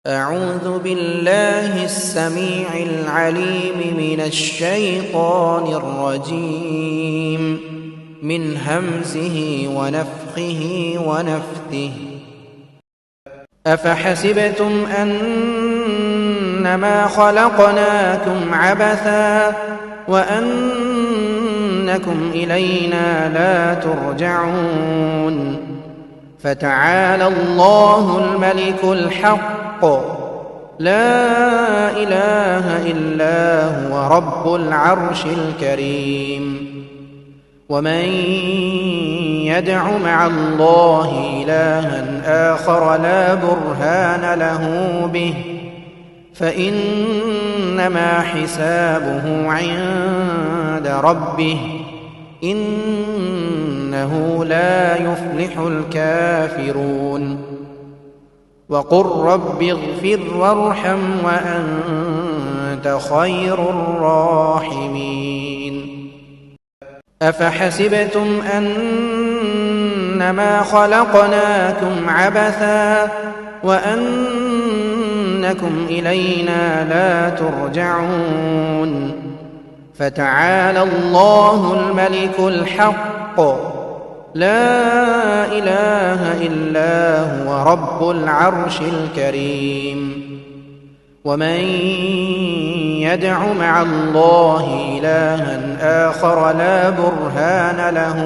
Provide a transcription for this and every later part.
أعوذ بالله السميع العليم من الشيطان الرجيم من همزه ونفخه ونفثه. أفحسبتم أنما خلقناكم عبثا وأنكم إلينا لا ترجعون فتعالى الله الملك الحق لا إله إلا هو رب العرش الكريم. ومن يدع مع الله إلها آخر لا برهان له به فإنما حسابه عند ربه إنه لا يفلح الكافرون. وقل رب اغفر وارحم وأنت خير الراحمين. أفحسبتم أنما خلقناكم عبثا وأنكم إلينا لا ترجعون فتعالى الله الملك الحق لا إله إلا هو رب العرش الكريم. ومن يدع مع الله إلها آخر لا برهان له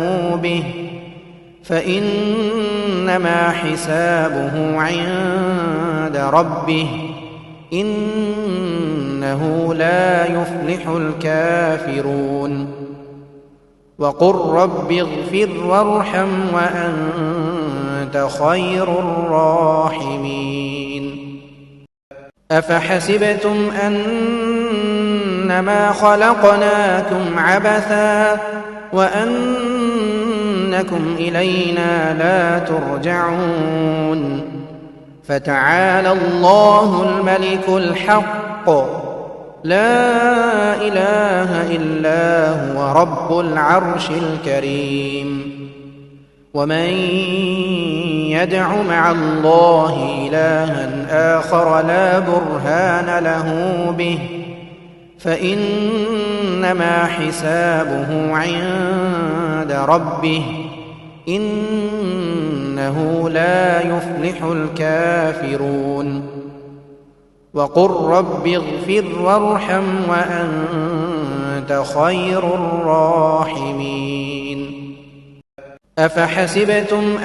به فإنما حسابه عند ربه إنه لا يفلح الكافرون. وقل رب اغفر وارحم وأنت خير الراحمين. أفحسبتم أنما خلقناكم عبثا وأنكم إلينا لا ترجعون فتعالى الله الملك الحق لا إله إلا هو رب العرش الكريم. ومن يدع مع الله إلها آخر لا برهان له به فإنما حسابه عند ربه إنه لا يفلح الكافرون. وقل رب اغفر وارحم وأنت خير الراحمين. أفحسبتم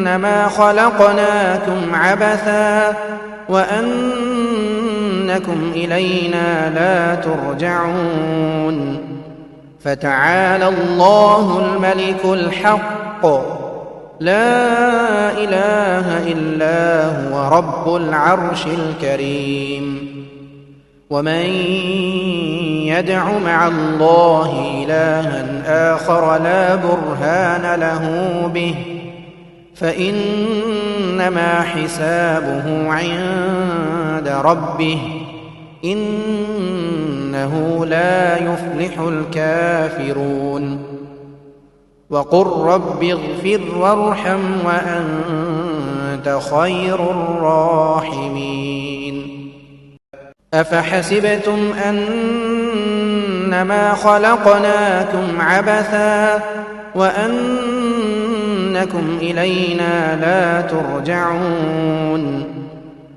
أنما خلقناكم عبثا وأنكم إلينا لا ترجعون فتعالى الله الملك الحق لا إله إلا هو رب العرش الكريم. ومن يدع مع الله إلها آخر لا برهان له به فإنما حسابه عند ربه إنه لا يفلح الكافرون. وقل رب اغفر وارحم وأنت خير الراحمين. أفحسبتم أنما خلقناكم عبثا وأنكم إلينا لا ترجعون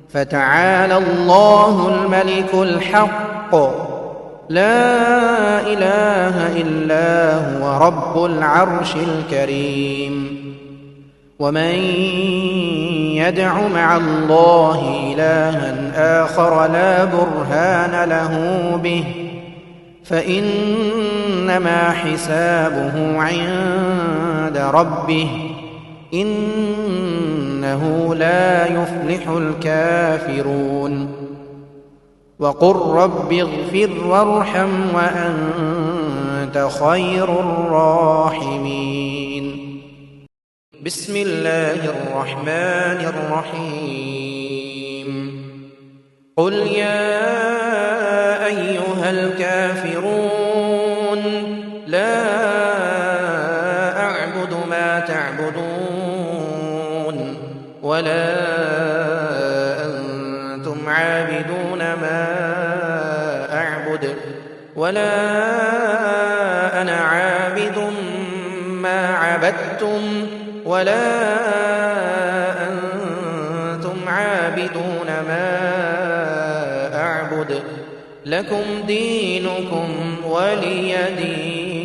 فتعالى الله الملك الحق لا إله إلا هو رب العرش الكريم. ومن يدع مع الله إلها آخر لا برهان له به فإنما حسابه عند ربه إنه لا يفلح الكافرون. وقل رب اغفر وارحم وأنت خير الراحمين. بسم الله الرحمن الرحيم. قل يا أيها الكافرون لا أعبد ما تعبدون ولا عابدون ما أعبد ولا أنا عابد ما عبدتم ولا أنتم عابدون ما أعبد لكم دينكم ولي دين.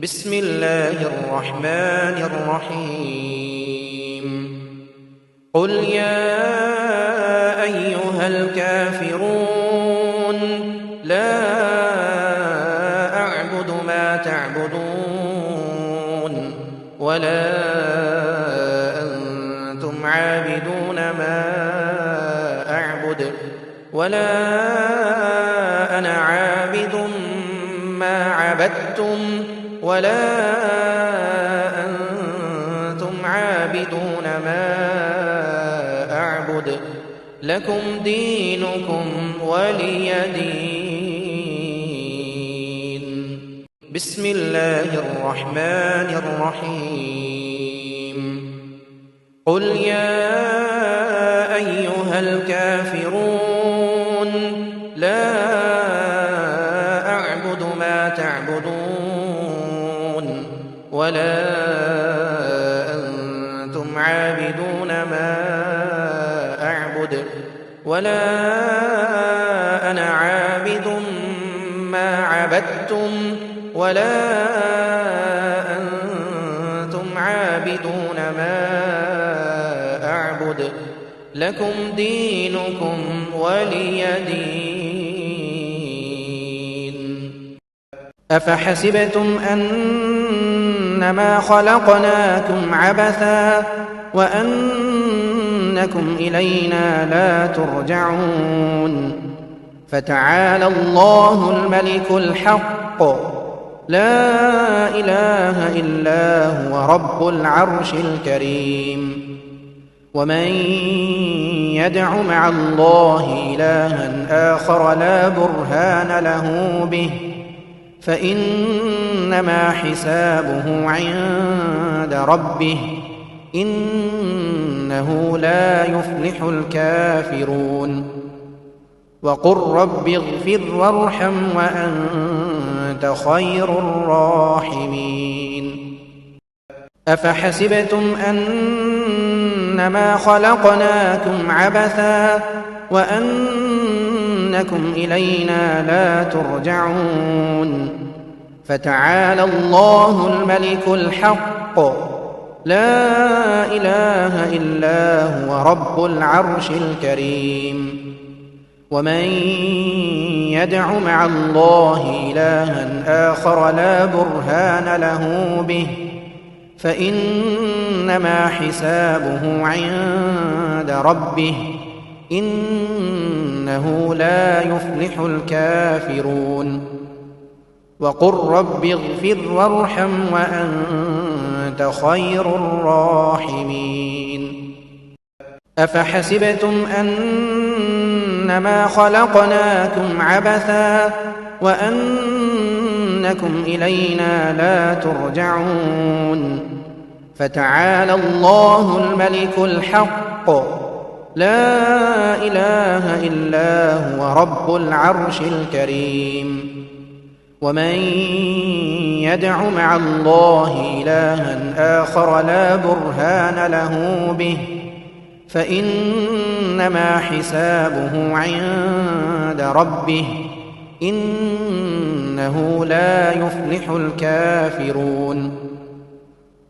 بسم الله الرحمن الرحيم. قل يا أيها الكافرون لا أعبد ما تعبدون ولا أنتم عابدون ما أعبد ولا أنا عابد ما عبدتم ولا أنتم عابدون ما أعبد لكم دينكم ولي دين. بسم الله الرحمن الرحيم. قل يا أيها الكافرون لا أعبد ما تعبدون ولا أنتم عابدون ما أعبد ولا أنا عابد ما عبدتم ولا أنتم عابدون ما أعبد لكم دينكم ولي دين. أفحسبتم أنما خلقناكم عبثا وأنكم إلينا لا ترجعون فتعالى الله الملك الحق لا إله إلا هو رب العرش الكريم. ومن يدع مع الله إلها آخر لا برهان له به فإنما حسابه عند ربه إنه لا يفلح الكافرون. وقل رب اغفر وارحم وأنت خير الراحمين. أفحسبتم أنما خلقناكم عبثا وأنكم إلينا لا ترجعون فتعالى الله الملك الحق لا إله إلا هو رب العرش الكريم. ومن يدع مع الله إلها آخر لا برهان له به فإنما حسابه عند ربه إنه لا يفلح الكافرون. وقل رب اغفر وارحم وأنت خير الراحمين. أفحسبتم أنما خلقناكم عبثا وأنكم إلينا لا ترجعون فتعالى الله الملك الحق لا إله إلا هو رب العرش الكريم. ومن يدع مع الله إلها آخر لا برهان له به فإنما حسابه عند ربه إنه لا يفلح الكافرون.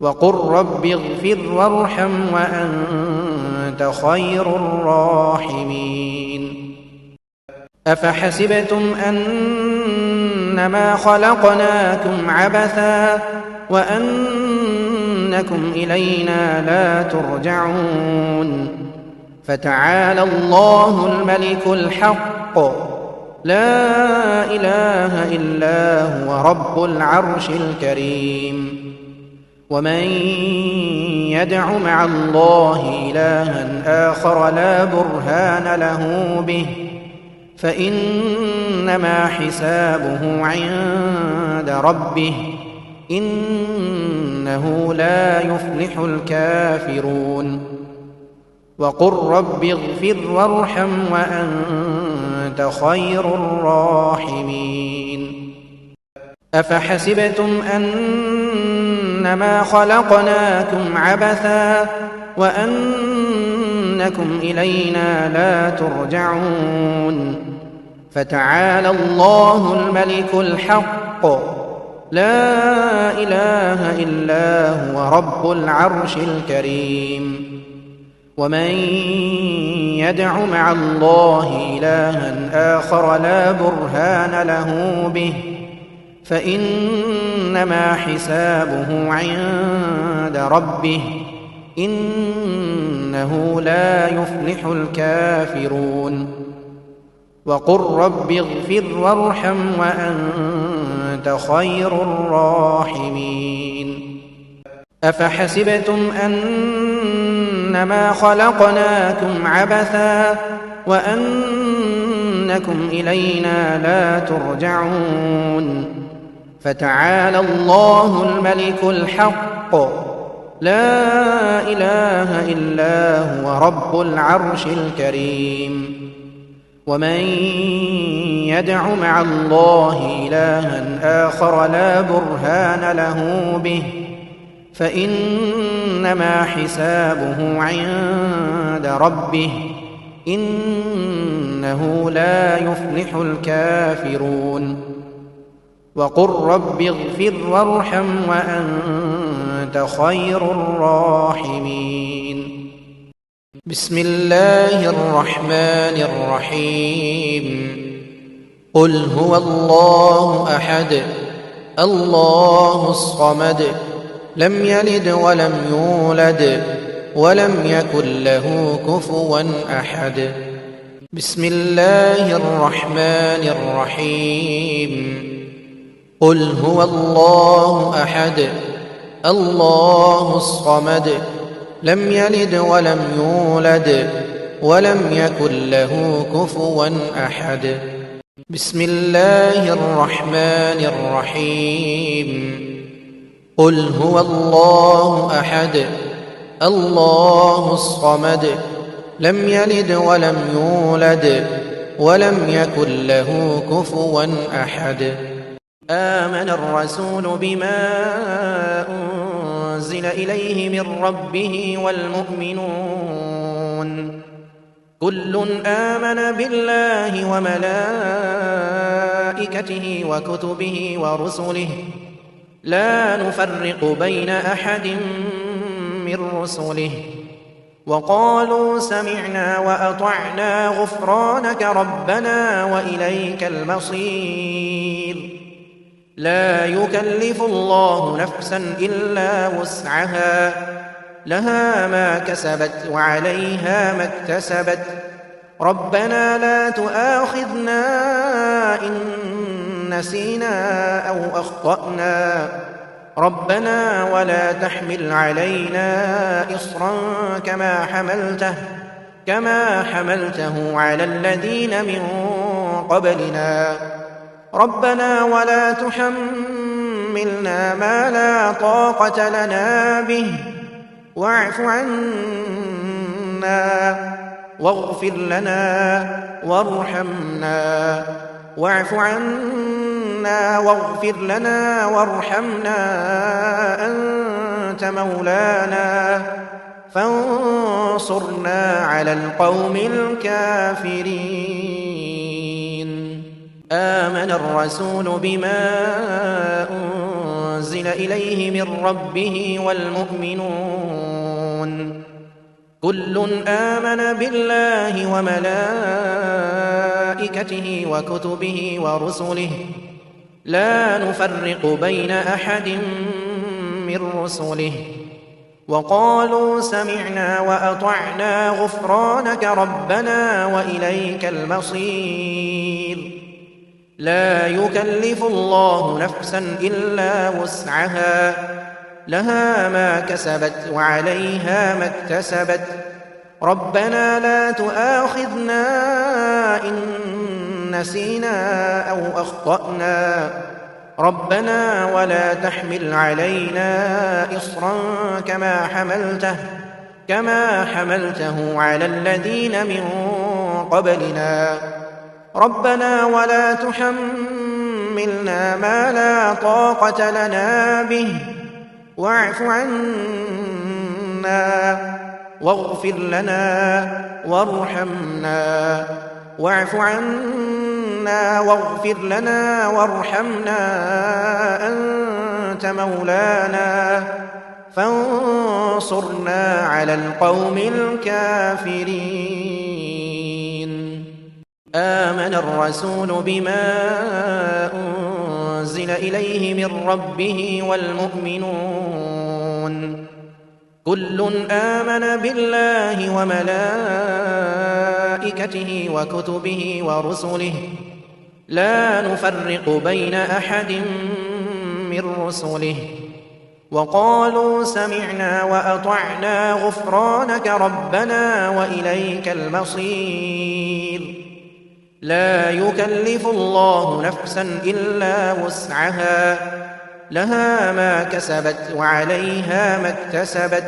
وقل رب اغفر وارحم وأنت خير الراحمين. أفحسبتم أنما خلقناكم عبثا وأنكم إلينا لا ترجعون فتعالى الله الملك الحق لا إله إلا هو رب العرش الكريم. ومن يدع مع الله إلها آخر لا برهان له به فإنما حسابه عند ربه إنه لا يفلح الكافرون. وقل رب اغفر وارحم وأنت خير الراحمين. أفحسبتم أنما خلقناكم عبثا وأنكم إلينا لا ترجعون فتعالى الله الملك الحق لا إله إلا هو رب العرش الكريم. ومن يدع مع الله إلها آخر لا برهان له به فإنما حسابه عند ربه إنه لا يفلح الكافرون. وقل رب اغفر وارحم وأنت خير الراحمين. أفحسبتم أنما خلقناكم عبثا وأنكم إلينا لا ترجعون فتعالى الله الملك الحق لا إله إلا هو رب العرش الكريم. ومن يدع مع الله إلها آخر لا برهان له به فإنما حسابه عند ربه إنه لا يفلح الكافرون. وقل رب اغفر وارحم وأنت خير الراحمين. بسم الله الرحمن الرحيم. قل هو الله أحد الله الصمد لم يلد ولم يولد ولم يكن له كفوا أحد. بسم الله الرحمن الرحيم. قل هو الله أحد الله الصمد لم يلد ولم يولد ولم يكن له كفوا أحد. بسم الله الرحمن الرحيم. قل هو الله أحد الله الصمد لم يلد ولم يولد ولم يكن له كفوا أحد. آمن الرسول بما أنزل إليه من ربه والمؤمنون كل آمن بالله وملائكته وكتبه ورسله لا نفرق بين أحد من رسله وقالوا سمعنا وأطعنا غفرانك ربنا وإليك المصير. لا يكلف الله نفسا إلا وسعها لها ما كسبت وعليها ما اكتسبت ربنا لا تؤاخذنا إن نسينا أو أخطأنا ربنا ولا تحمل علينا إصرا كما حملته على الذين من قبلنا ربنا ولا تحملنا ما لا طاقة لنا به واعف عنا واغفر لنا وارحمنا واعف عنا واغفر لنا وارحمنا أنت مولانا فانصرنا على القوم الكافرين. آمن الرسول بما أنزل إليه من ربه والمؤمنون كل آمن بالله وملائكته وكتبه ورسله لا نفرق بين أحد من رسله وقالوا سمعنا وأطعنا غفرانك ربنا وإليك المصير. لا يكلف الله نفسا إلا وسعها لها ما كسبت وعليها ما اكتسبت ربنا لا تؤاخذنا إن نسينا أو أخطأنا ربنا ولا تحمل علينا إصرا كما حملته على الذين من قبلنا ربنا ولا تحملنا ما لا طاقة لنا به واعف عنا واغفر لنا وارحمنا واعف عنا واغفر لنا وارحمنا أنت مولانا فانصرنا على القوم الكافرين آمن الرسول بما أنزل إليه من ربه والمؤمنون كل آمن بالله وملائكته وكتبه ورسله لا نفرق بين أحد من رسله وقالوا سمعنا وأطعنا غفرانك ربنا وإليك المصير لا يكلف الله نفسا إلا وسعها لها ما كسبت وعليها ما اكتسبت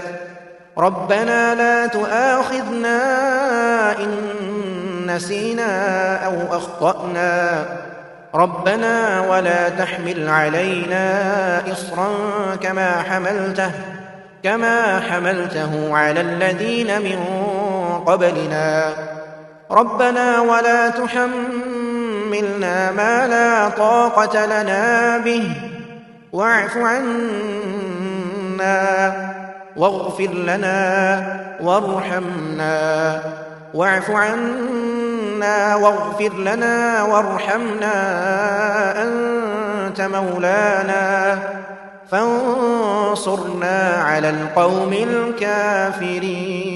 ربنا لا تؤاخذنا إن نسينا أو أخطأنا ربنا ولا تحمل علينا إصرا كما حملته على الذين من قبلنا ربنا ولا تحملنا ما لا طاقة لنا به واعف عنا واغفر لنا وارحمنا واعف عنا واغفر لنا وارحمنا أنت مولانا فانصرنا على القوم الكافرين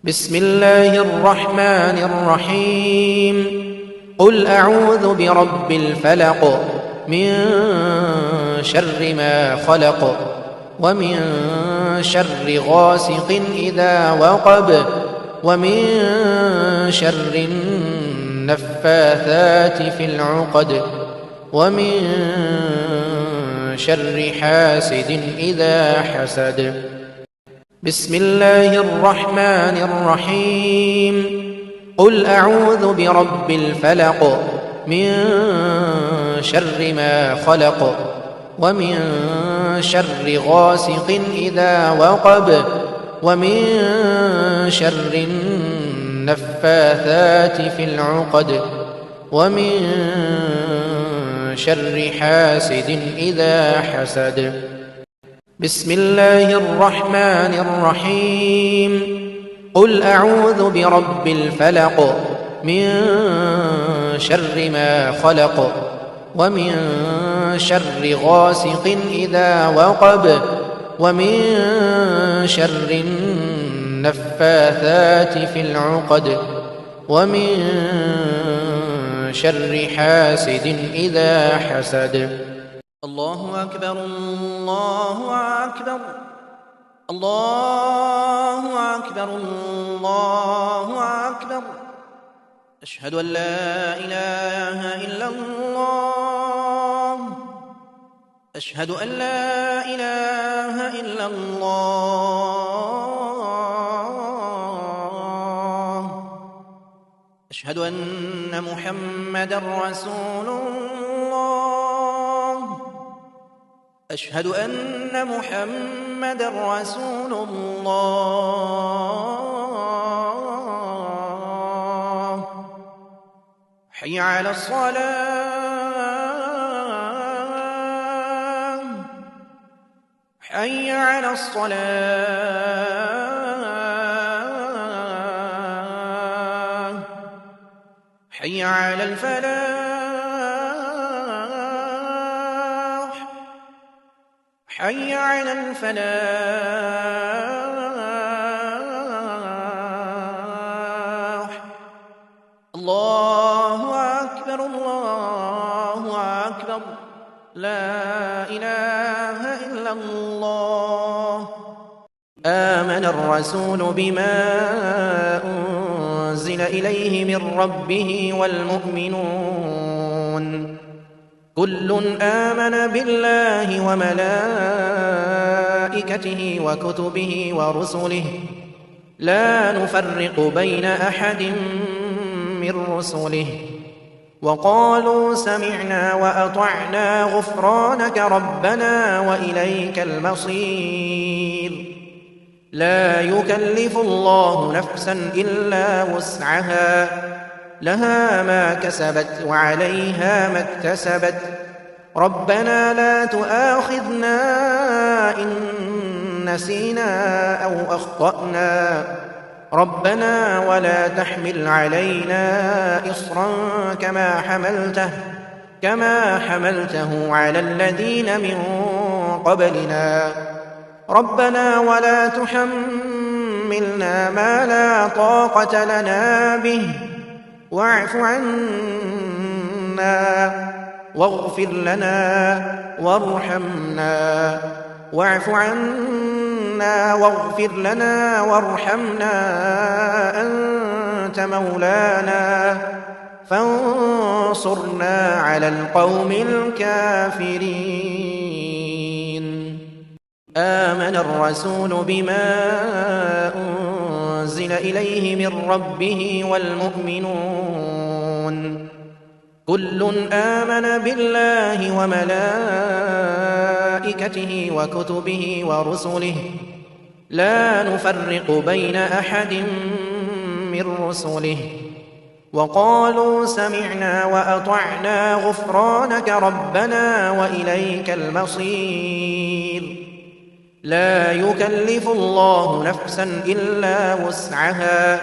بسم الله الرحمن الرحيم قل أعوذ برب الفلق من شر ما خلق ومن شر غاسق إذا وقب ومن شر النفاثات في العقد ومن شر حاسد إذا حسد بسم الله الرحمن الرحيم قل أعوذ برب الفلق من شر ما خلق ومن شر غاسق إذا وقب ومن شر النفاثات في العقد ومن شر حاسد إذا حسد بسم الله الرحمن الرحيم قل أعوذ برب الفلق من شر ما خلق ومن شر غاسق إذا وقب ومن شر النفاثات في العقد ومن شر حاسد إذا حسد الله أكبر الله أكبر الله أكبر الله أكبر أشهد أن لا إله إلا الله أشهد أن لا إله إلا الله أشهد أن محمدًا رسول الله أشهد أن محمدًا رسول الله حي على الصلاة حي على الصلاة حي على الفلاح حي على الفلاح الله أكبر لا إله إلا الله آمن الرسول بما أنزل إليه من ربه والمؤمنون كل آمن بالله وملائكته وكتبه ورسله لا نفرق بين أحد من رسله وقالوا سمعنا وأطعنا غفرانك ربنا وإليك المصير لا يكلف الله نفسا إلا وسعها لها ما كسبت وعليها ما اكتسبت ربنا لا تؤاخذنا إن نسينا أو أخطأنا ربنا ولا تحمل علينا إصرا كما حملته على الذين من قبلنا ربنا ولا تحملنا ما لا طاقة لنا به واعف عنا واغفر لنا وارحمنا أنت مولانا فانصرنا على القوم الكافرين آمن الرسول بما أنزل إليه من ربه والمؤمنون كل آمن بالله وملائكته وكتبه ورسله لا نفرق بين أحد من رسله وقالوا سمعنا وأطعنا غفرانك ربنا وإليك المصير لا يكلف الله نفسا إلا وسعها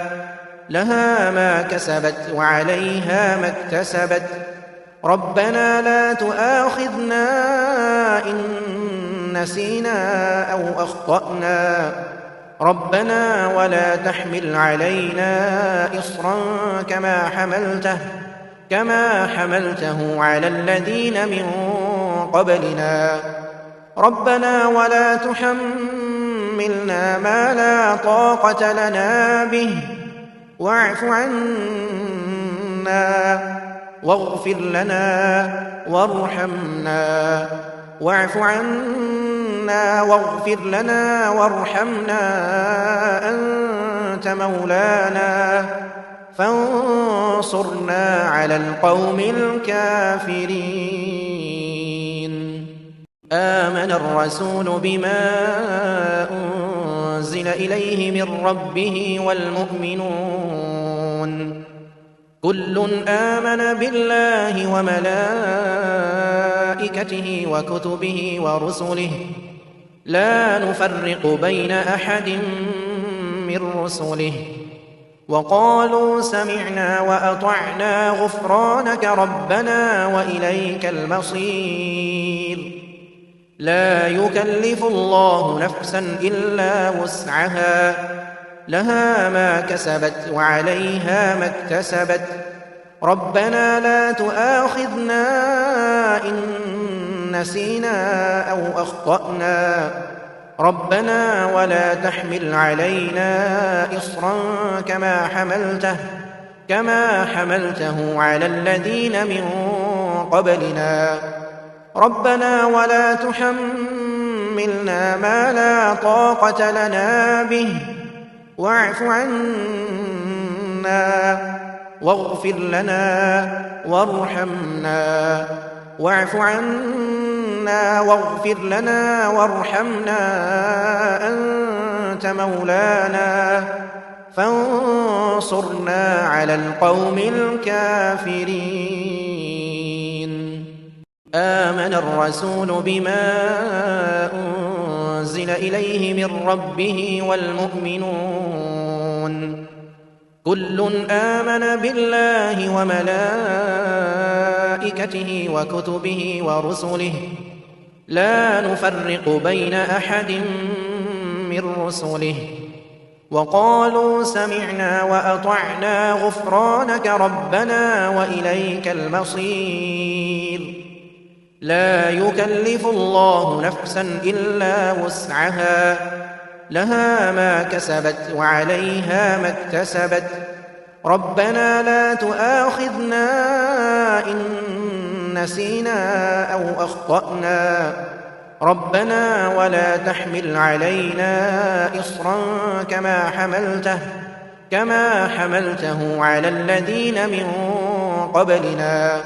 لها ما كسبت وعليها ما اكتسبت ربنا لا تؤاخذنا إن نسينا أو أخطأنا ربنا ولا تحمل علينا إصرا كما حملته على الذين من قبلنا ربنا ولا تحملنا ما لا طاقة لنا به واعف عنا واغفر لنا وارحمنا أنت مولانا فانصرنا على القوم الكافرين آمن الرسول بما أنزل إليه من ربه والمؤمنون كل آمن بالله وملائكته وكتبه ورسله لا نفرق بين أحد من رسله وقالوا سمعنا وأطعنا غفرانك ربنا وإليك المصير لا يكلف الله نفسا إلا وسعها لها ما كسبت وعليها ما اكتسبت ربنا لا تؤاخذنا إن نسينا أو أخطأنا ربنا ولا تحمل علينا إصرا كما حملته على الذين من قبلنا ربنا ولا تحملنا ما لا طاقة لنا به واعف عنا واغفر لنا وارحمنا أنت مولانا فانصرنا على القوم الكافرين آمن الرسول بما أنزل إليه من ربه والمؤمنون كل آمن بالله وملائكته وكتبه ورسله لا نفرق بين أحد من رسله وقالوا سمعنا وأطعنا غفرانك ربنا وإليك المصير لا يكلف الله نفسا إلا وسعها لها ما كسبت وعليها ما اكتسبت ربنا لا تؤاخذنا إن نسينا أو أخطأنا ربنا ولا تحمل علينا إصرا كما حملته على الذين من قبلنا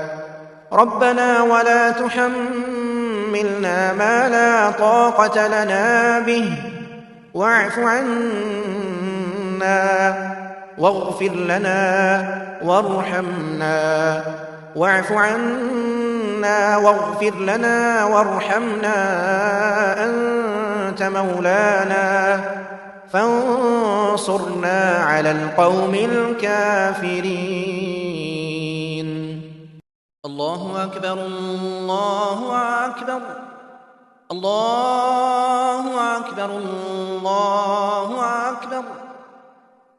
ربنا ولا تحملنا ما لا طاقة لنا به واعف عنا واغفر لنا وارحمنا أنت مولانا فانصرنا على القوم الكافرين. الله أكبر الله أكبر الله أكبر الله أكبر.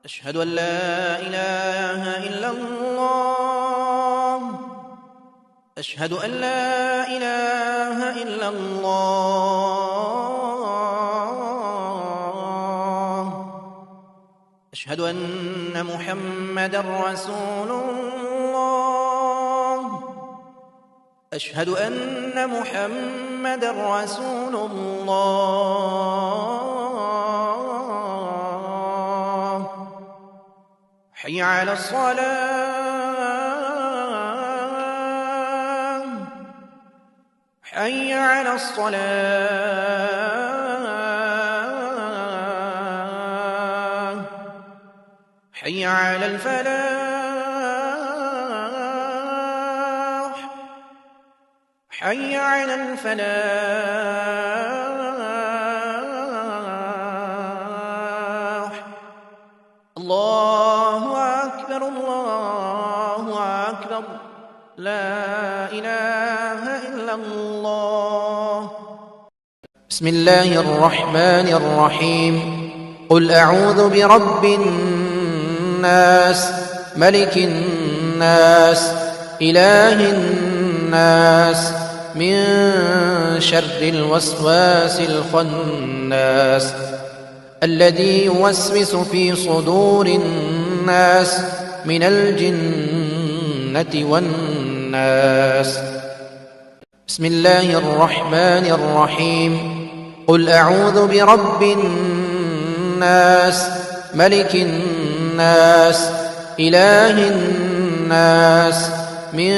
أشهد أن لا إله إلا الله. أشهد أن لا إله إلا الله. أشهد أن محمدًا رسول الله. أشهد أن محمدًا رسول الله. حي على الصلاة. حي على الصلاة. حي على الفلاح. حي على الفلاح. الله أكبر الله أكبر. لا إله إلا الله. بسم الله الرحمن الرحيم. قل أعوذ برب الناس ملك الناس إله الناس من شر الوسواس الخناس الذي يوسوس في صدور الناس من الجنة والناس. بسم الله الرحمن الرحيم. قل أعوذ برب الناس ملك الناس إله الناس من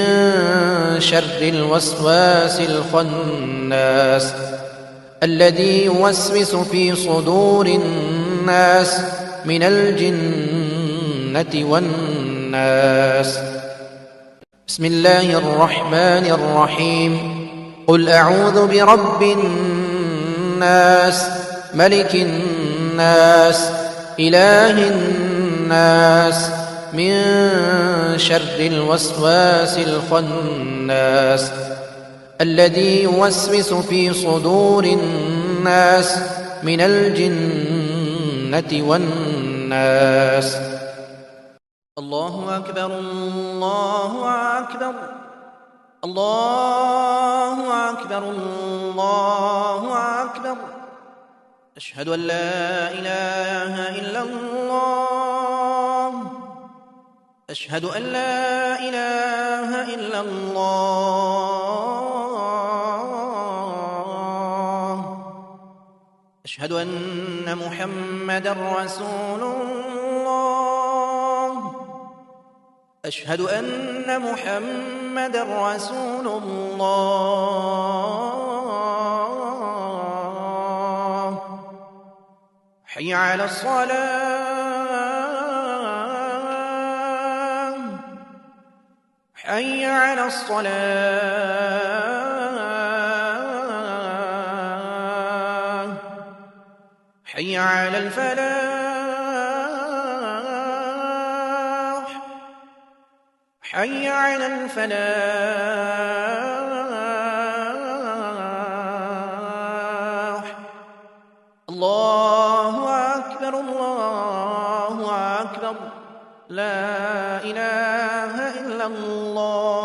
شر الوسواس الخناس الذي يوسوس في صدور الناس من الجنة والناس. بسم الله الرحمن الرحيم. قل أعوذ برب الناس ملك الناس إله الناس من شر الوسواس الخناس الذي يوسوس في صدور الناس من الجنة والناس. الله أكبر الله أكبر الله أكبر الله أكبر. أشهد أن لا إله إلا الله. أشهد أن لا إله إلا الله. أشهد أن محمدًا رسول الله. أشهد أن محمدًا رسول الله. حي على الصلاة. حي على الصلاة. حي على الفلاح. حي على الفلاح. الله أكبر الله أكبر. لا إله إلا الله.